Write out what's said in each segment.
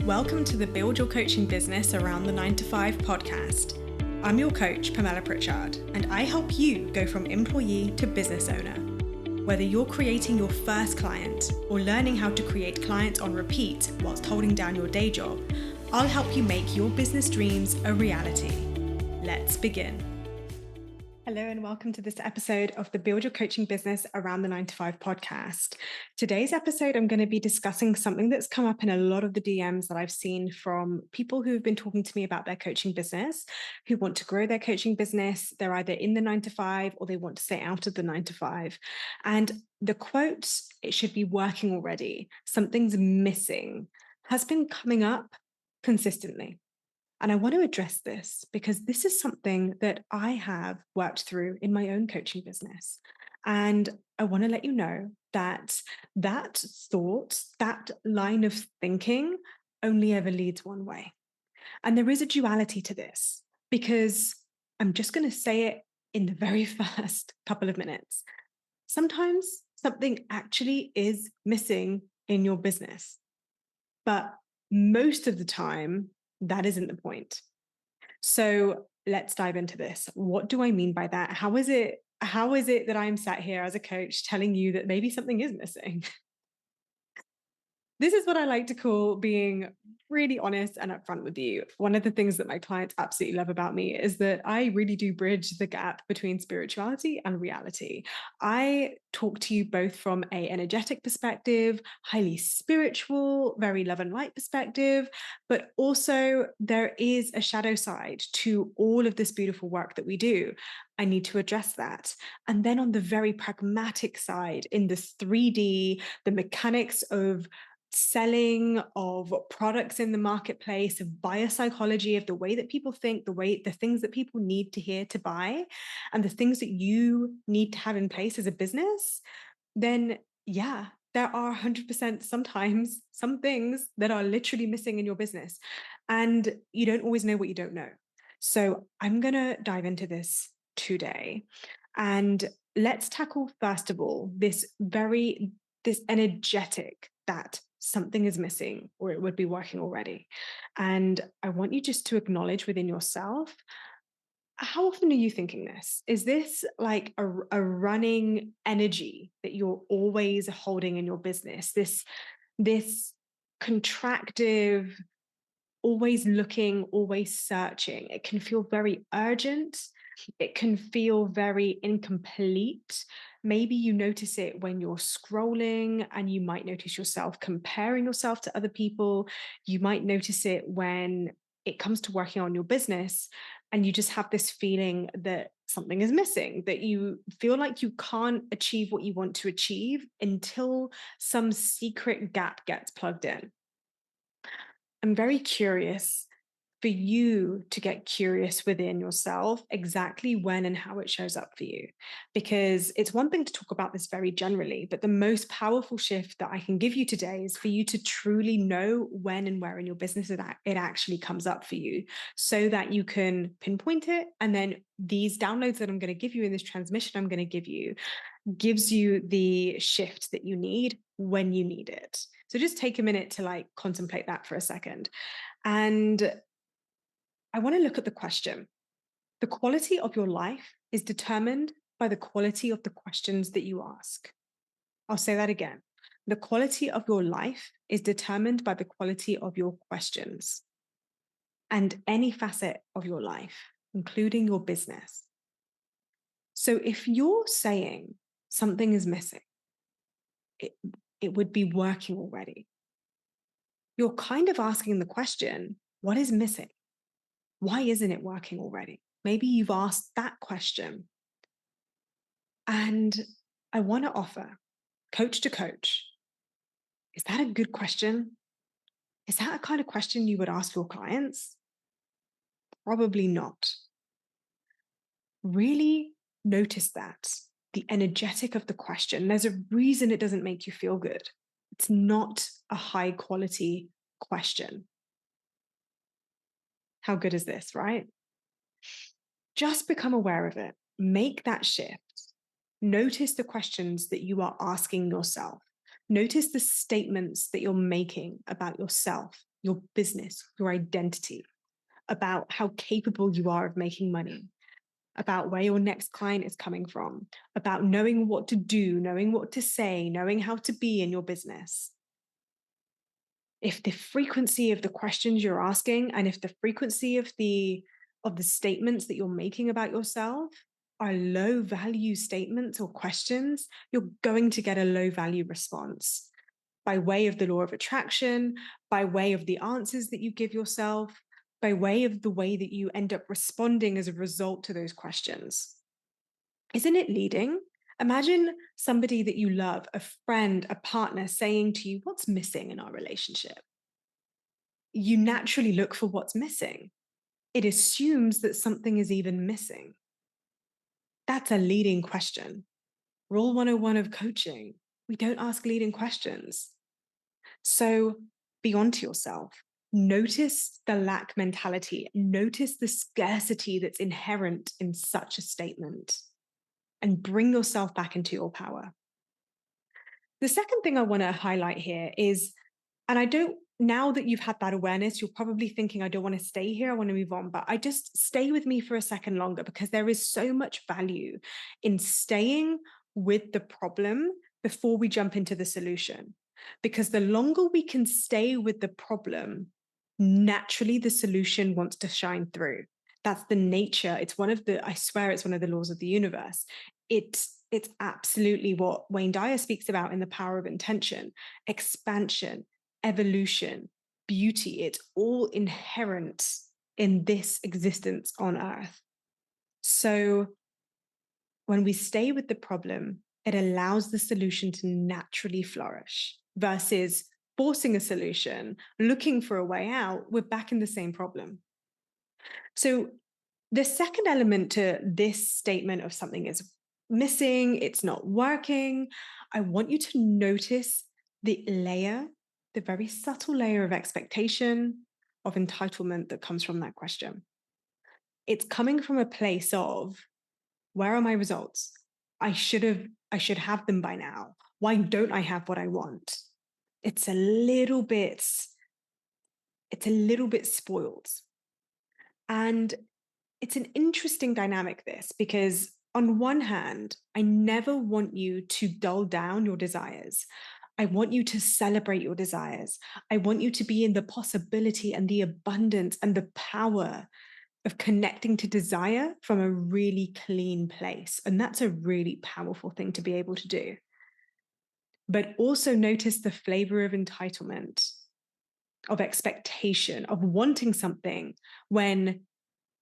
Welcome to the Build Your Coaching Business Around the 9 to 5 podcast. I'm your coach, Pamella Pritchard, and I help you go from employee to business owner. Whether you're creating your first client or learning how to create clients on repeat whilst holding down your day job, I'll help you make your business dreams a reality. Let's begin. Hello and welcome to this episode of the Build Your Coaching Business Around the 9 to 5 podcast. Today's episode, I'm going to be discussing something that's come up in a lot of the DMs that I've seen from people who've been talking to me about their coaching business, who want to grow their coaching business. They're either in the 9 to 5 or they want to stay out of the 9 to 5. And the quote, "It should be working already, something's missing," has been coming up consistently. And I want to address this because this is something that I have worked through in my own coaching business. And I want to let you know that that thought, that line of thinking only ever leads one way. And there is a duality to this because I'm just going to say it in the very first couple of minutes. Sometimes something actually is missing in your business, but most of the time, that isn't the point. So let's dive into this. What do I mean by that? How is it that I'm sat here as a coach telling you that maybe something is missing? This is what I like to call being really honest and upfront with you. One of the things that my clients absolutely love about me is that I really do bridge the gap between spirituality and reality. I talk to you both from an energetic perspective, highly spiritual, very love and light perspective, but also there is a shadow side to all of this beautiful work that we do. I need to address that. And then on the very pragmatic side, in the 3D, the mechanics of selling, of products in the marketplace, of biopsychology, of the way that people think, the things that people need to hear to buy, and the things that you need to have in place as a business, then yeah, there are 100% sometimes some things that are literally missing in your business. And you don't always know what you don't know. So I'm going to dive into this today. And let's tackle, first of all, this energetic that something is missing or it would be working already. And I want you just to acknowledge within yourself, how often are you thinking this? Is this like a running energy that you're always holding in your business? This contractive, always looking, always searching. It can feel very urgent. It can feel very incomplete. Maybe you notice it when you're scrolling and you might notice yourself comparing yourself to other people. You might notice it when it comes to working on your business and you just have this feeling that something is missing, that you feel like you can't achieve what you want to achieve until some secret gap gets plugged in. I'm very curious for you to get curious within yourself exactly when and how it shows up for you. Because it's one thing to talk about this very generally, but the most powerful shift that I can give you today is for you to truly know when and where in your business it actually comes up for you so that you can pinpoint it. And then these downloads that I'm going to give you in this transmission I'm going to give you gives you the shift that you need when you need it. So just take a minute to contemplate that for a second. And I want to look at the question. The quality of your life is determined by the quality of the questions that you ask. I'll say that again. The quality of your life is determined by the quality of your questions. And any facet of your life, including your business. So if you're saying something is missing, it would be working already. You're kind of asking the question, what is missing? Why isn't it working already? Maybe you've asked that question. And I want to offer, coach to coach, is that a good question? Is that a kind of question you would ask your clients? Probably not. Really notice that, the energetic of the question. There's a reason it doesn't make you feel good. It's not a high quality question. How good is this, right? Just become aware of it. Make that shift. Notice the questions that you are asking yourself. Notice the statements that you're making about yourself your business, your identity, about how capable you are of making money, about where your next client is coming from, about knowing what to do, knowing what to say, knowing how to be in your business. If the frequency of the questions you're asking and if the frequency of the statements that you're making about yourself are low value statements or questions, you're going to get a low value response by way of the law of attraction, by way of the answers that you give yourself, by way of the way that you end up responding as a result to those questions. Isn't it leading? Imagine somebody that you love, a friend, a partner, saying to you, "What's missing in our relationship?" You naturally look for what's missing. It assumes that something is even missing. That's a leading question. Rule 101 of coaching: we don't ask leading questions. So be onto yourself. Notice the lack mentality. Notice the scarcity that's inherent in such a statement and bring yourself back into your power. The second thing I want to highlight here is, and I don't, now that you've had that awareness, you're probably thinking, I don't want to stay here, I want to move on. But I just stay with me for a second longer, because there is so much value in staying with the problem before we jump into the solution. Because the longer we can stay with the problem, naturally the solution wants to shine through. That's the nature. It's one of the, I swear it's one of the laws of the universe. It's absolutely what Wayne Dyer speaks about in The Power of Intention: expansion, evolution, beauty. It's all inherent in this existence on earth. So when we stay with the problem, it allows the solution to naturally flourish, versus forcing a solution, looking for a way out, we're back in the same problem. So the second element to this statement of something is missing, it's not working, I want you to notice the layer, the very subtle layer of expectation, of entitlement that comes from that question. It's coming from a place of, where are my results? I should have them by now. Why don't I have what I want? It's a little bit spoiled. And it's an interesting dynamic, this, because on one hand, I never want you to dull down your desires. I want you to celebrate your desires. I want you to be in the possibility and the abundance and the power of connecting to desire from a really clean place. And that's a really powerful thing to be able to do. But also notice the flavor of entitlement, of expectation, of wanting something when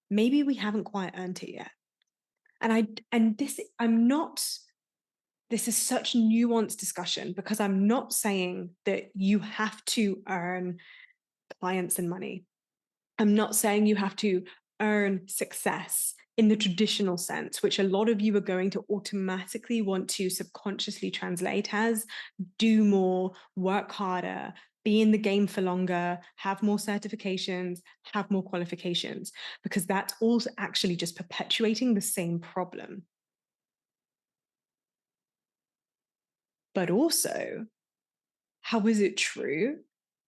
maybe we haven't quite earned it yet. This is such nuanced discussion, because I'm not saying that you have to earn clients and money. I'm not saying you have to earn success in the traditional sense, which a lot of you are going to automatically want to subconsciously translate as do more, work harder, be in the game for longer, have more certifications, have more qualifications, because that's also actually just perpetuating the same problem. But also, how is it true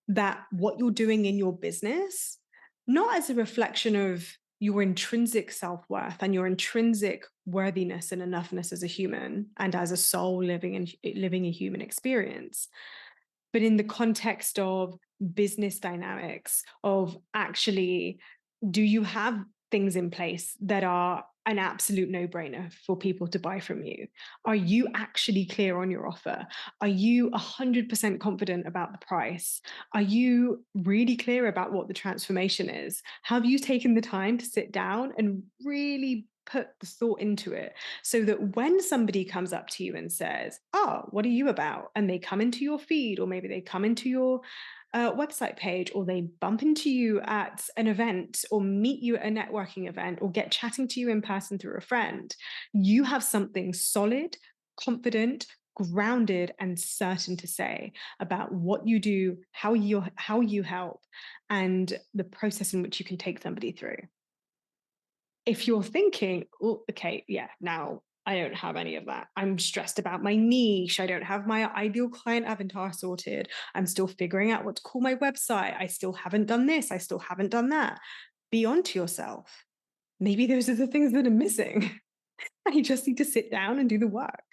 that what you're doing in your business, not as a reflection of your intrinsic self-worth and your intrinsic worthiness and enoughness as a human and as a soul living a human experience, but in the context of business dynamics, of actually, do you have things in place that are an absolute no-brainer for people to buy from you? Are you actually clear on your offer? Are you 100% confident about the price? Are you really clear about what the transformation is? Have you taken the time to sit down and really put the thought into it, so that when somebody comes up to you and says, "Oh, what are you about?" and they come into your feed, or maybe they come into your website page, or they bump into you at an event, or meet you at a networking event, or get chatting to you in person through a friend, you have something solid, confident, grounded, and certain to say about what you do, how you help, and the process in which you can take somebody through. If you're thinking, "Oh, okay, yeah, now I don't have any of that. I'm stressed about my niche. I don't have my ideal client avatar sorted. I'm still figuring out what to call my website. I still haven't done this. I still haven't done that. Be on to yourself. Maybe those are the things that are missing. And you just need to sit down and do the work.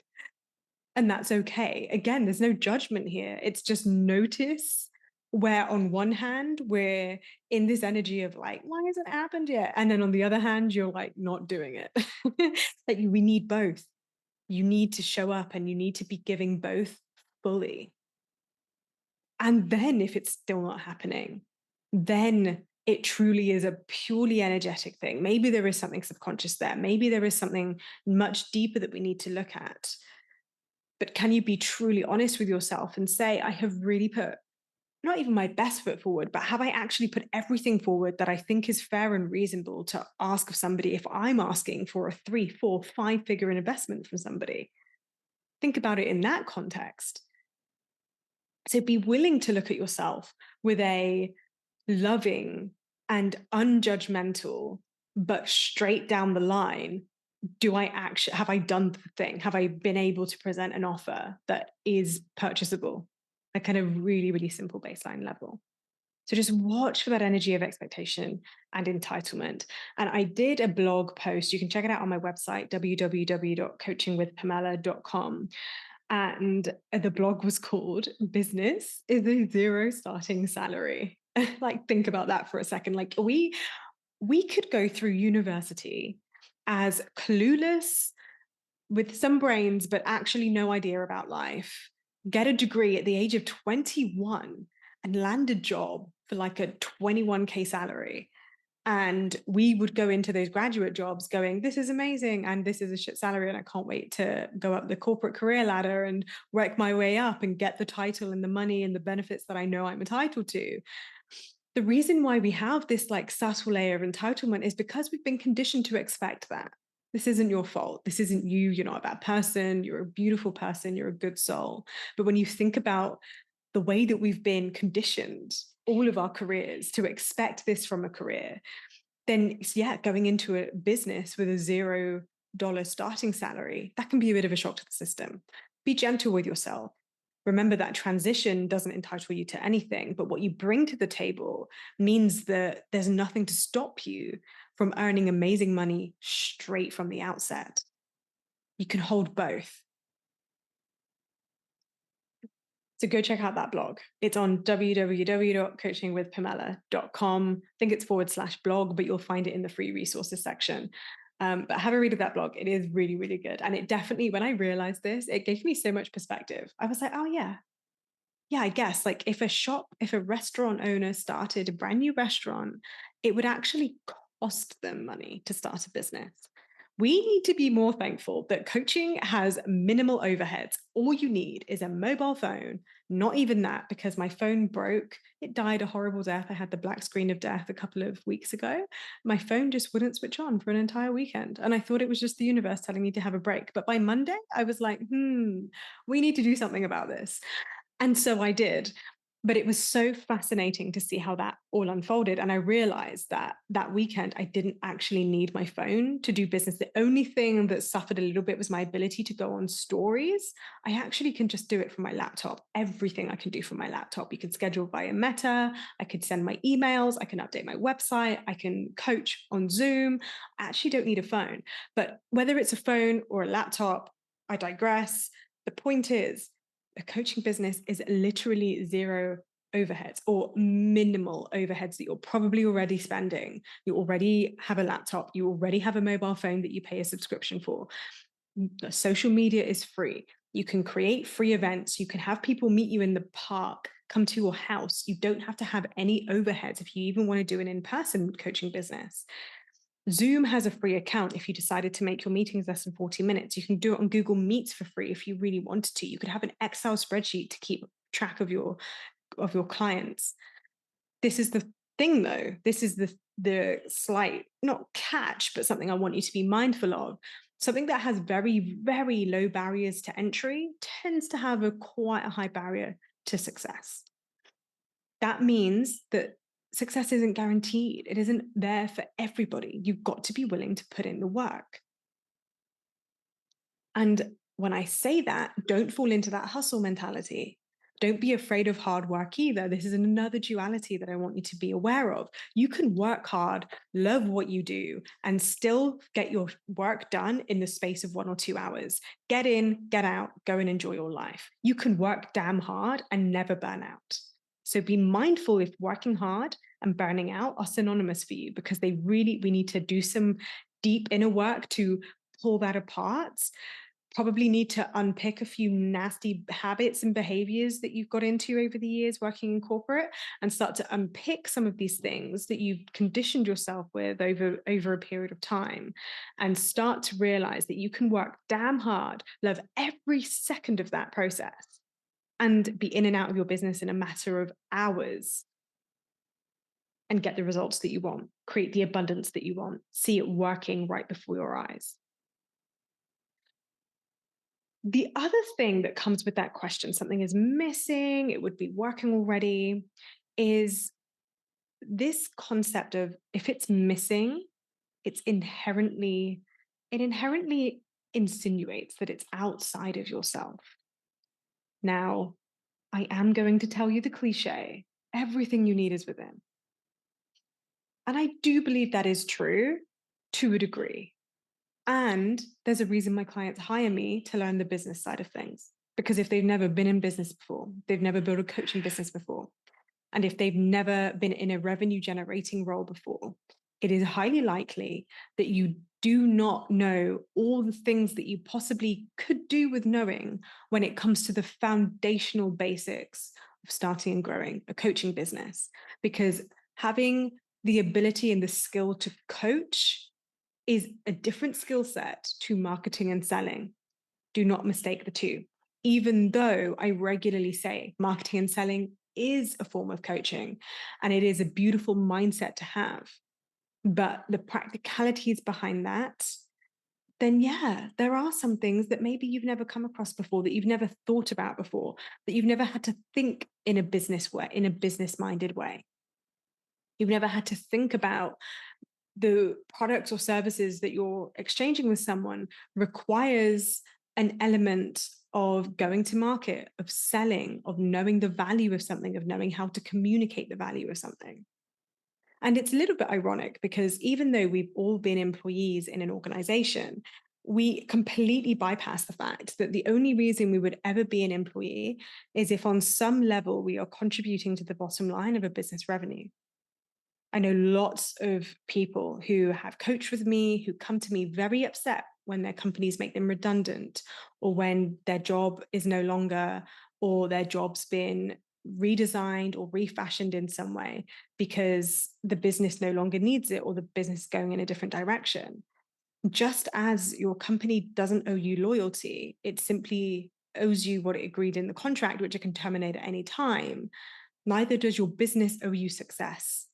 And that's okay. Again, there's no judgment here. It's just notice where, on one hand, we're in this energy of like, why hasn't it happened yet? And then on the other hand, you're like not doing it. Like we need both. You need to show up and you need to be giving both fully. And then if it's still not happening, then it truly is a purely energetic thing. Maybe there is something subconscious there. Maybe there is something much deeper that we need to look at. But can you be truly honest with yourself and say, I have really put not even my best foot forward, but have I actually put everything forward that I think is fair and reasonable to ask of somebody if I'm asking for a 3, 4, 5-figure investment from somebody? Think about it in that context. So be willing to look at yourself with a loving and unjudgmental, but straight down the line. Do I actually have I done the thing? Have I been able to present an offer that is purchasable? A kind of really, really simple baseline level. So just watch for that energy of expectation and entitlement. And I did a blog post. You can check it out on my website, www.coachingwithpamella.com. And the blog was called Business is a Zero Starting Salary. Like, think about that for a second. Like, we could go through university as clueless with some brains, but actually no idea about life, get a degree at the age of 21 and land a job for like a 21K salary. And we would go into those graduate jobs going, this is amazing. And this is a shit salary. And I can't wait to go up the corporate career ladder and work my way up and get the title and the money and the benefits that I know I'm entitled to. The reason why we have this like subtle layer of entitlement is because we've been conditioned to expect that. This isn't your fault. This isn't you. You're not a bad person. You're a beautiful person. You're a good soul. But when you think about the way that we've been conditioned all of our careers to expect this from a career, then yeah, going into a business with a $0 starting salary, that can be a bit of a shock to the system. Be gentle with yourself. Remember that transition doesn't entitle you to anything, but what you bring to the table means that there's nothing to stop you from earning amazing money straight from the outset. You can hold both. So go check out that blog. It's on www.coachingwithpamella.com. I think it's /blog, but you'll find it in the free resources section. But have a read of that blog. It is really, really good. And it definitely, when I realized this, it gave me so much perspective. I was like, oh yeah, I guess like if a restaurant owner started a brand new restaurant, it would actually cost them money to start a business. We need to be more thankful that coaching has minimal overheads. All you need is a mobile phone, not even that, because my phone broke. It died a horrible death. I had the black screen of death a couple of weeks ago. My phone just wouldn't switch on for an entire weekend. And I thought it was just the universe telling me to have a break. But by Monday, I was like, we need to do something about this. And so I did. But it was so fascinating to see how that all unfolded. And I realized that that weekend, I didn't actually need my phone to do business. The only thing that suffered a little bit was my ability to go on stories. I actually can just do it from my laptop. Everything I can do from my laptop. You can schedule via Meta. I could send my emails. I can update my website. I can coach on Zoom. I actually don't need a phone. But whether it's a phone or a laptop, I digress. The point is, a coaching business is literally zero overheads or minimal overheads that you're probably already spending. You already have a laptop, you already have a mobile phone that you pay a subscription for. Social media is free. You can create free events. You can have people meet you in the park, come to your house. You don't have to have any overheads if you even want to do an in-person coaching business. Zoom has a free account if you decided to make your meetings less than 40 minutes. You can do it on Google Meets for free if you really wanted to. You could have an Excel spreadsheet to keep track of your clients. This is the thing though. This is the slight, not catch, but something I want you to be mindful of. Something that has very, very low barriers to entry tends to have quite a high barrier to success. That means that success isn't guaranteed. It isn't there for everybody. You've got to be willing to put in the work. And when I say that, don't fall into that hustle mentality. Don't be afraid of hard work either. This is another duality that I want you to be aware of. You can work hard, love what you do, and still get your work done in the space of 1 or 2 hours. Get in, get out, go and enjoy your life. You can work damn hard and never burn out. So be mindful if working hard and burning out are synonymous for you, because we need to do some deep inner work to pull that apart. Probably need to unpick a few nasty habits and behaviors that you've got into over the years working in corporate, and start to unpick some of these things that you've conditioned yourself with over a period of time, and start to realize that you can work damn hard, love every second of that process, and be in and out of your business in a matter of hours, and get the results that you want, create the abundance that you want, see it working right before your eyes. The other thing that comes with that question, something is missing, it would be working already, is this concept of, if it's missing, it inherently insinuates that it's outside of yourself. Now, I am going to tell you the cliche, everything you need is within. And I do believe that is true to a degree. And there's a reason my clients hire me to learn the business side of things. Because if they've never been in business before, they've never built a coaching business before, and if they've never been in a revenue generating role before, it is highly likely that you do not know all the things that you possibly could do with knowing when it comes to the foundational basics of starting and growing a coaching business. Because having the ability and the skill to coach is a different skill set to marketing and selling. Do not mistake the two. Even though I regularly say marketing and selling is a form of coaching and it is a beautiful mindset to have, but the practicalities behind that, then yeah, there are some things that maybe you've never come across before, that you've never thought about before, that you've never had to think in a business way, in a business-minded way. You've never had to think about the products or services that you're exchanging with someone requires an element of going to market, of selling, of knowing the value of something, of knowing how to communicate the value of something. And it's a little bit ironic because even though we've all been employees in an organization, we completely bypass the fact that the only reason we would ever be an employee is if on some level we are contributing to the bottom line of a business revenue. I know lots of people who have coached with me, who come to me very upset when their companies make them redundant, or when their job is no longer, or their job's been redesigned or refashioned in some way because the business no longer needs it, or the business is going in a different direction. Just as your company doesn't owe you loyalty, it simply owes you what it agreed in the contract, which it can terminate at any time. Neither does your business owe you success.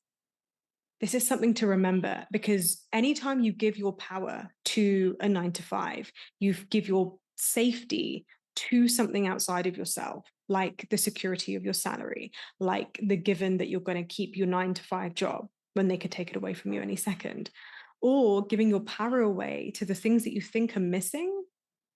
This is something to remember, because anytime you give your power to a 9 to 5, you give your safety to something outside of yourself, like the security of your salary, like the given that you're going to keep your 9 to 5 job when they could take it away from you any second, or giving your power away to the things that you think are missing.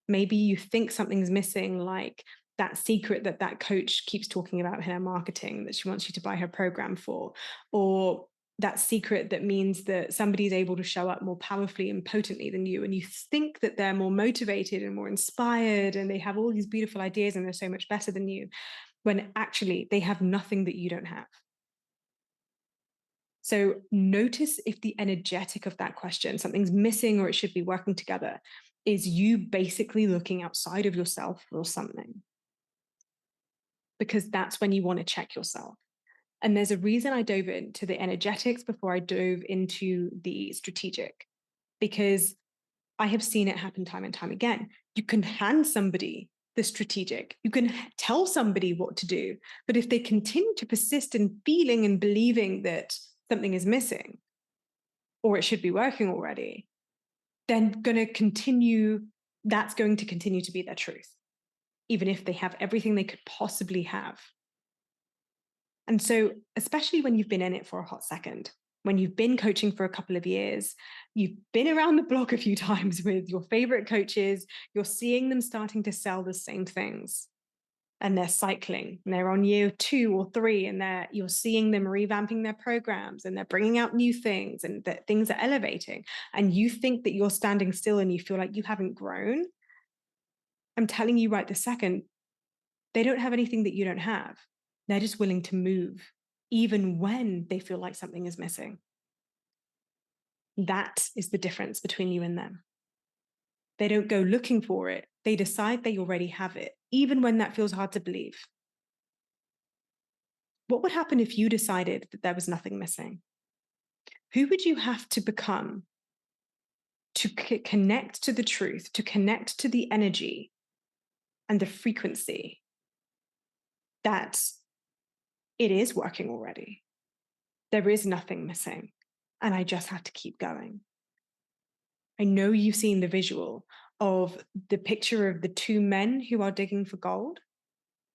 Maybe you think something's missing, like that secret that coach keeps talking about in her marketing that she wants you to buy her program for, or that secret that means that somebody's able to show up more powerfully and potently than you, and you think that they're more motivated and more inspired and they have all these beautiful ideas and they're so much better than you, when actually they have nothing that you don't have. So notice if the energetic of that question, something's missing or it should be working together, is you basically looking outside of yourself for something. Because that's when you want to check yourself. And there's a reason I dove into the energetics before I dove into the strategic, because I have seen it happen time and time again. You can hand somebody the strategic, you can tell somebody what to do, but if they continue to persist in feeling and believing that something is missing or it should be working already, then that's going to continue to be their truth, even if they have everything they could possibly have. And so, especially when you've been in it for a hot second, When you've been coaching for a couple of years, you've been around the block a few times with your favorite coaches, you're seeing them starting to sell the same things and they're cycling and they're on year 2 or 3 and you're seeing them revamping their programs and they're bringing out new things and that things are elevating and you think that you're standing still and you feel like you haven't grown. I'm telling you right this second, they don't have anything that you don't have. They're just willing to move even when they feel like something is missing. That is the difference between you and them. They don't go looking for it. They decide they already have it, even when that feels hard to believe. What would happen if you decided that there was nothing missing? Who would you have to become to connect to the truth, to connect to the energy and the frequency that it is working already? There is nothing missing, and I just have to keep going. I know you've seen the visual of the picture of the 2 men who are digging for gold,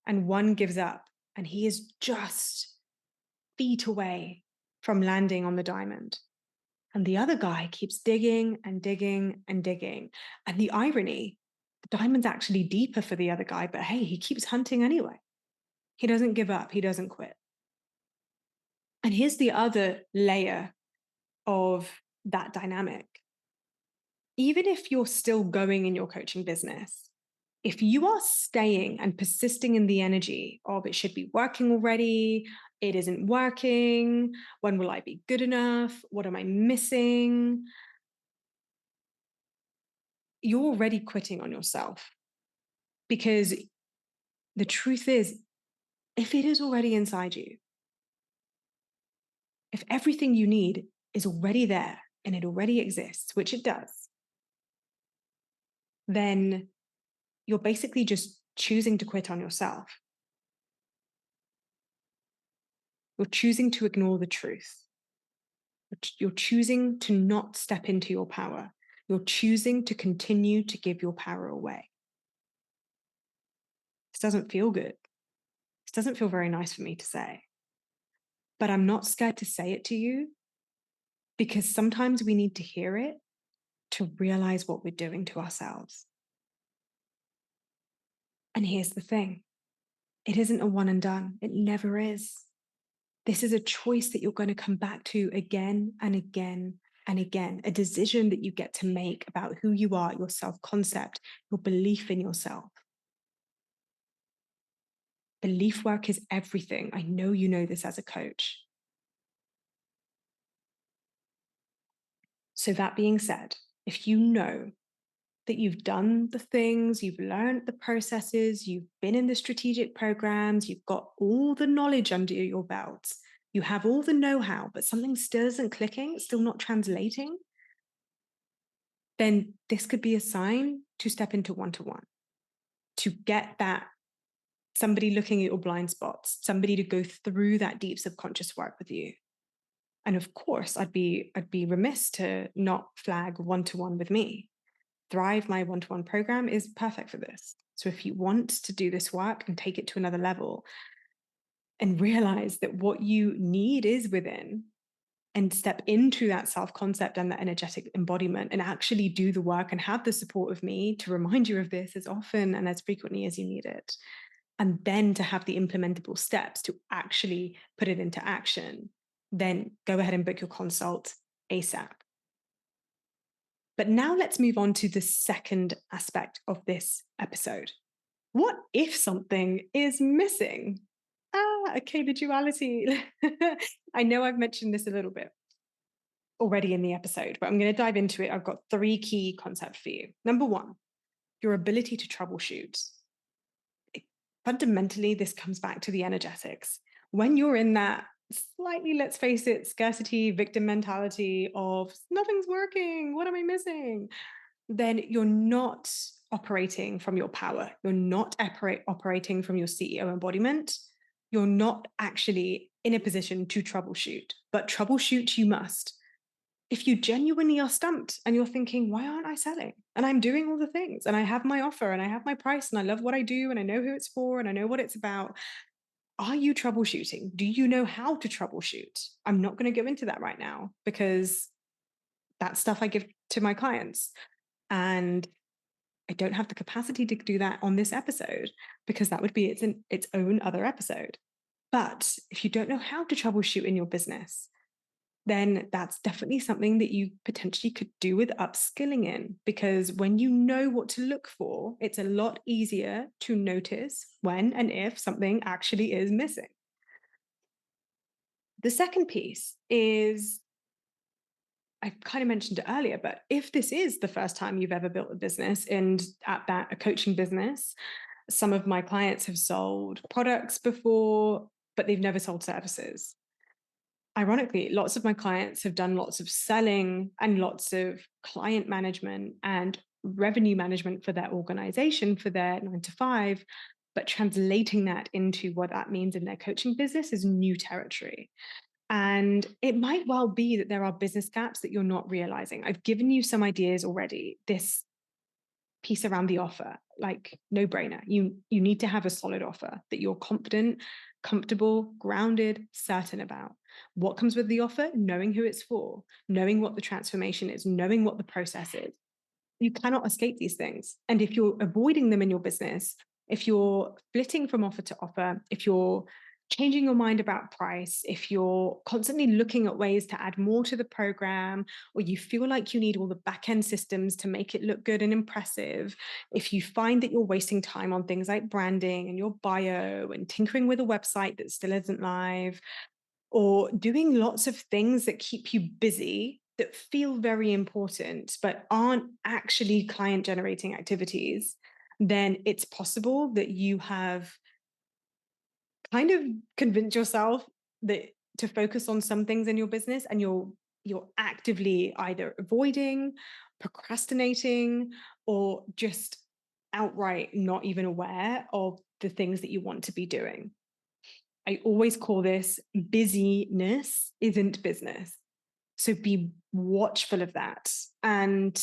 and one gives up, and he is just feet away from landing on the diamond. And the other guy keeps digging and digging and digging. And the irony, the diamond's actually deeper for the other guy, but hey, he keeps hunting anyway. He doesn't give up, he doesn't quit. And here's the other layer of that dynamic. Even if you're still going in your coaching business, if you are staying and persisting in the energy of it should be working already, it isn't working, when will I be good enough, what am I missing? You're already quitting on yourself. Because the truth is, if it is already inside you, if everything you need is already there and it already exists, which it does, then you're basically just choosing to quit on yourself. You're choosing to ignore the truth. You're choosing to not step into your power. You're choosing to continue to give your power away. This doesn't feel good. This doesn't feel very nice for me to say. But I'm not scared to say it to you because sometimes we need to hear it to realize what we're doing to ourselves. And here's the thing. It isn't a one and done. It never is. This is a choice that you're going to come back to again and again and again, a decision that you get to make about who you are, your self-concept, your belief in yourself. Belief work is everything. I know you know this as a coach. So that being said, if you know that you've done the things, you've learned the processes, you've been in the strategic programs, you've got all the knowledge under your belt, you have all the know-how, but something still isn't clicking, still not translating, then this could be a sign to step into one-to-one, to get that somebody looking at your blind spots, somebody to go through that deep subconscious work with you. And of course, I'd be remiss to not flag one-to-one with me. Thrive, my one-to-one program, is perfect for this. So if you want to do this work and take it to another level and realize that what you need is within, and step into that self-concept and that energetic embodiment and actually do the work and have the support of me to remind you of this as often and as frequently as you need it. And then to have the implementable steps to actually put it into action, then go ahead and book your consult ASAP. But now let's move on to the second aspect of this episode. What if something is missing? Okay, the duality. I know I've mentioned this a little bit already in the episode, but I'm going to dive into it. I've got 3 key concepts for you. Number 1, your ability to troubleshoot. Fundamentally, this comes back to the energetics. When you're in that slightly, let's face it, scarcity, victim mentality of nothing's working, what am I missing? Then you're not operating from your power. You're not operating from your CEO embodiment. You're not actually in a position to troubleshoot, but troubleshoot you must. If you genuinely are stumped and you're thinking, why aren't I selling? And I'm doing all the things and I have my offer and I have my price and I love what I do and I know who it's for and I know what it's about. Are you troubleshooting? Do you know how to troubleshoot? I'm not going to go into that right now because that's stuff I give to my clients. And I don't have the capacity to do that on this episode because that would be its own other episode. But if you don't know how to troubleshoot in your business, then that's definitely something that you potentially could do with upskilling in, because when you know what to look for, it's a lot easier to notice when and if something actually is missing. The second piece is, I kind of mentioned it earlier, but if this is the first time you've ever built a business and at that a coaching business, some of my clients have sold products before, but they've never sold services. Ironically, lots of my clients have done lots of selling and lots of client management and revenue management for their organization, for their 9 to 5, but translating that into what that means in their coaching business is new territory. And it might well be that there are business gaps that you're not realizing. I've given you some ideas already. This piece around the offer, like no brainer. You need to have a solid offer that you're confident, comfortable, grounded, certain about. What comes with the offer? Knowing who it's for, knowing what the transformation is, knowing what the process is. You cannot escape these things. And if you're avoiding them in your business, if you're flitting from offer to offer, if you're changing your mind about price, if you're constantly looking at ways to add more to the program, or you feel like you need all the back end systems to make it look good and impressive, if you find that you're wasting time on things like branding and your bio and tinkering with a website that still isn't live, or doing lots of things that keep you busy that feel very important but aren't actually client generating activities, then it's possible that you have kind of convinced yourself that to focus on some things in your business, and you're actively either avoiding, procrastinating, or just outright not even aware of the things that you want to be doing. I always call this busyness isn't business. So be watchful of that. And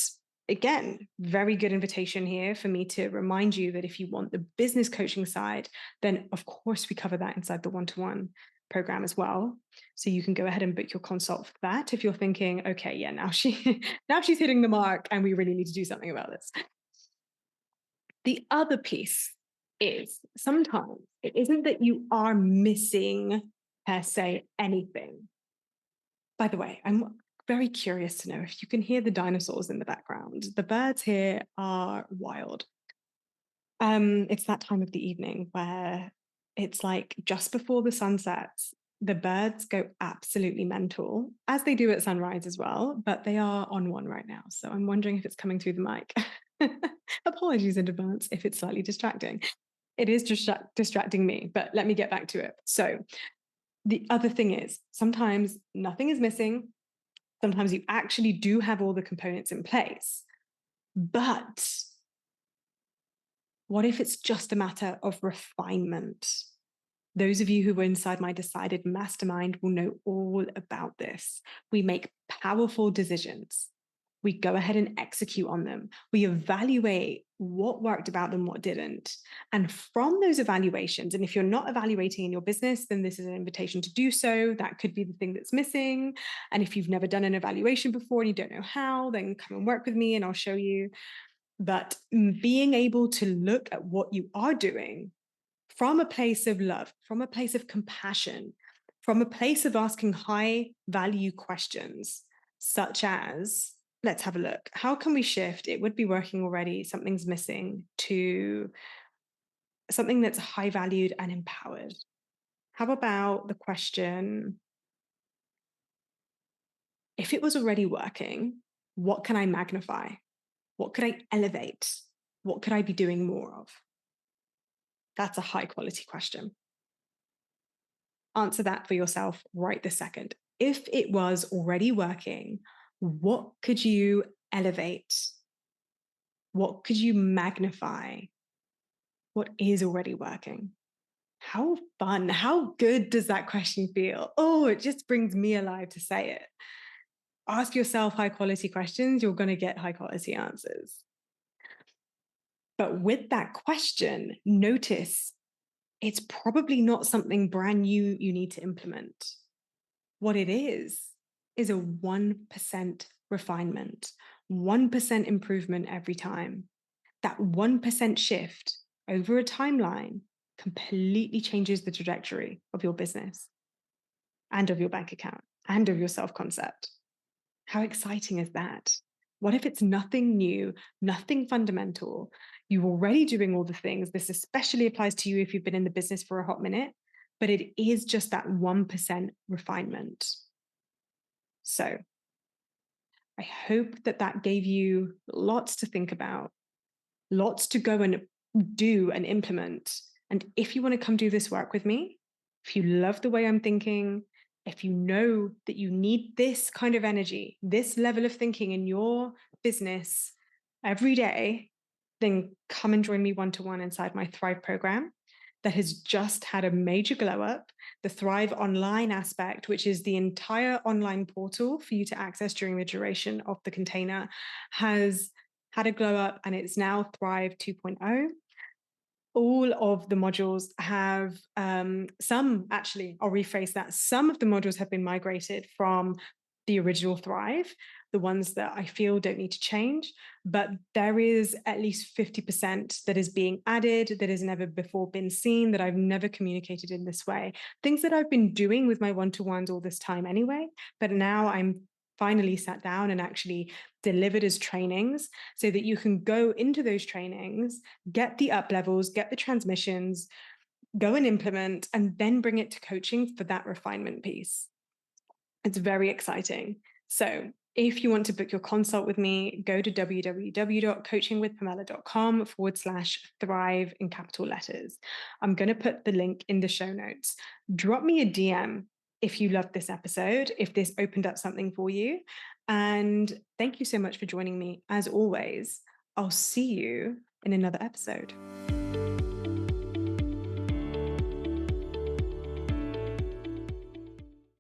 again, very good invitation here for me to remind you that if you want the business coaching side, then of course we cover that inside the one-to-one program as well. So you can go ahead and book your consult for that if you're thinking, okay, yeah, now she's hitting the mark and we really need to do something about this. The other piece is sometimes it isn't that you are missing per se anything. By the way, I'm very curious to know if you can hear the dinosaurs in the background. The birds here are wild. It's that time of the evening where it's like just before the sun sets, the birds go absolutely mental, as they do at sunrise as well, but they are on one right now. So I'm wondering if it's coming through the mic. Apologies in advance if it's slightly distracting. It is just distracting me, but let me get back to it. So the other thing is sometimes nothing is missing. Sometimes you actually do have all the components in place. But what if it's just a matter of refinement? Those of you who were inside my Decided Mastermind will know all about this. We make powerful decisions. We go ahead and execute on them. We evaluate what worked about them, what didn't. And from those evaluations, and if you're not evaluating in your business, then this is an invitation to do so. That could be the thing that's missing. And if you've never done an evaluation before and you don't know how, then come and work with me and I'll show you. But being able to look at what you are doing from a place of love, from a place of compassion, from a place of asking high value questions, such as, let's have a look. How can we shift? It would be working already. Something's missing, to something that's high valued and empowered. How about the question, if it was already working, what can I magnify? What could I elevate? What could I be doing more of? That's a high quality question. Answer that for yourself right this second. If it was already working, what could you elevate? What could you magnify? What is already working? How fun, how good does that question feel? Oh, it just brings me alive to say it. Ask yourself high quality questions, you're going to get high quality answers. But with that question, notice it's probably not something brand new you need to implement. What it is a 1% refinement, 1% improvement every time. That 1% shift over a timeline completely changes the trajectory of your business and of your bank account and of your self concept. How exciting is that? What if it's nothing new, nothing fundamental? You're already doing all the things. This especially applies to you if you've been in the business for a hot minute, but it is just that 1% refinement. So I hope that that gave you lots to think about, lots to go and do and implement. And if you want to come do this work with me, if you love the way I'm thinking, if you know that you need this kind of energy, this level of thinking in your business every day, then come and join me one-to-one inside my Thrive program that has just had a major glow up. The Thrive Online aspect, which is the entire online portal for you to access during the duration of the container, has had a glow up and it's now Thrive 2.0. All of the modules have some, actually, I'll rephrase that. Some of the modules have been migrated from the original Thrive, the ones that I feel don't need to change, but there is at least 50% that is being added that has never before been seen, that I've never communicated in this way. Things that I've been doing with my one-to-ones all this time anyway, but now I'm finally sat down and actually delivered as trainings so that you can go into those trainings, get the up levels, get the transmissions, go and implement, and then bring it to coaching for that refinement piece. It's very exciting. So if you want to book your consult with me, go to www.coachingwithpamella.com/thrive in capital letters. I'm going to put the link in the show notes. Drop me a DM if you loved this episode, if this opened up something for you. And thank you so much for joining me. As always, I'll see you in another episode.